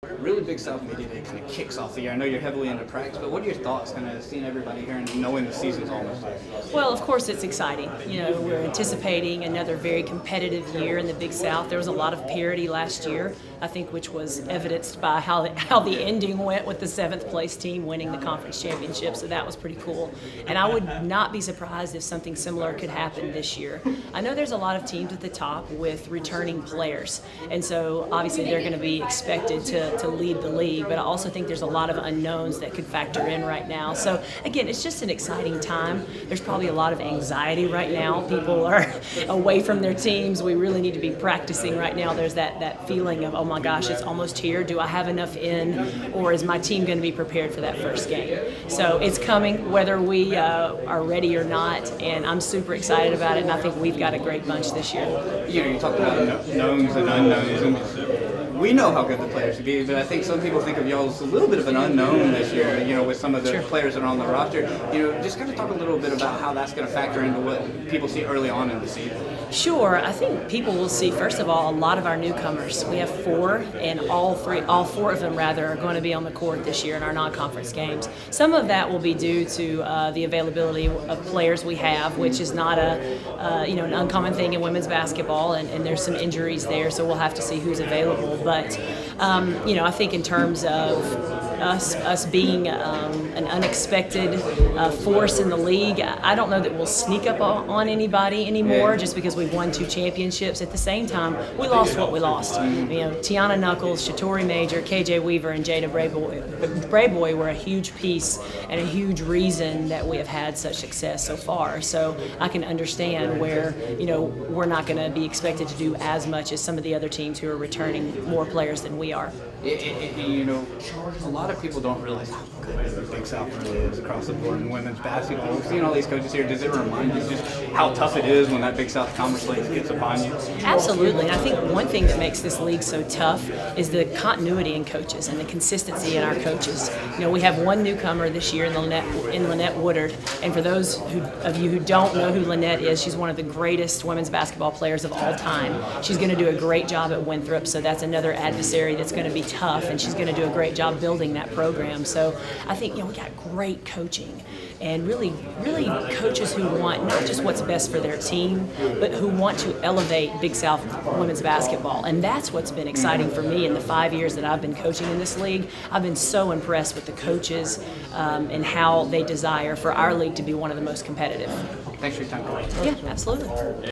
Really big South Media Day kind of kicks off the year. I know you're heavily into practice, but what are your thoughts kind of seeing everybody here and knowing the season's almost there? Well, of course it's exciting. You know, we're anticipating another very competitive year in the Big South. There was a lot of parity last year, I think, which was evidenced by how the ending went with the 7th place team winning the conference championship, so that was pretty cool. And I would not be surprised if something similar could happen this year. I know there's a lot of teams at the top with returning players, and so obviously they're going to be expected to lead the league, but I also think there's a lot of unknowns that could factor in right now. So again, it's just an exciting time. There's probably a lot of anxiety right now. People are away from their teams. We really need to be practicing right now. There's that feeling of, oh my gosh, it's almost here. Do I have enough in, or is my team going to be prepared for that first game? So it's coming, whether we are ready or not, and I'm super excited about it, and I think we've got a great bunch this year. You know, you talked about knowns and unknowns, and we know how good the players should be, but I think some people think of y'all as a little bit of an unknown this year, you know, with some of the players that are on the roster. You know, just kind of talk a little bit about how that's going to factor into what people see early on in the season. Sure. I think people will see, first of all, a lot of our newcomers. We have 4, and all 4 of them, rather, are going to be on the court this year in our non-conference games. Some of that will be due to the availability of players we have, which is not an uncommon thing in women's basketball, and there's some injuries there, so we'll have to see who's available. But I think in terms of us being an unexpected force in the league, I don't know that we'll sneak up on anybody anymore just because we've won 2 championships. At the same time, we lost what we lost. You know, Tiana Knuckles, Shatori Major, KJ Weaver, and Jada Brayboy were a huge piece and a huge reason that we have had such success so far. So I can understand where, we're not going to be expected to do as much as some of the other teams who are returning more players than we are. A lot of people don't realize how good the Big South really is across the board in women's basketball. We've seen all these coaches here. Does it remind you just how tough it is when that Big South Conference League gets upon you? Absolutely. And I think one thing that makes this league so tough is the continuity in coaches and the consistency in our coaches. We have one newcomer this year in Lynette Woodard. And for those of you who don't know who Lynette is, she's one of the greatest women's basketball players of all time. She's going to do a great job at Winthrop, so that's another adversary that's going to be tough, and she's going to do a great job building that program. So I think we got great coaching, and really coaches who want not just what's best for their team, but who want to elevate Big South women's basketball. And that's what's been exciting for me in the 5 years that I've been coaching in this league. I've been so impressed with the coaches and how they desire for our league to be one of the most competitive. Thanks for your time. Yeah, absolutely.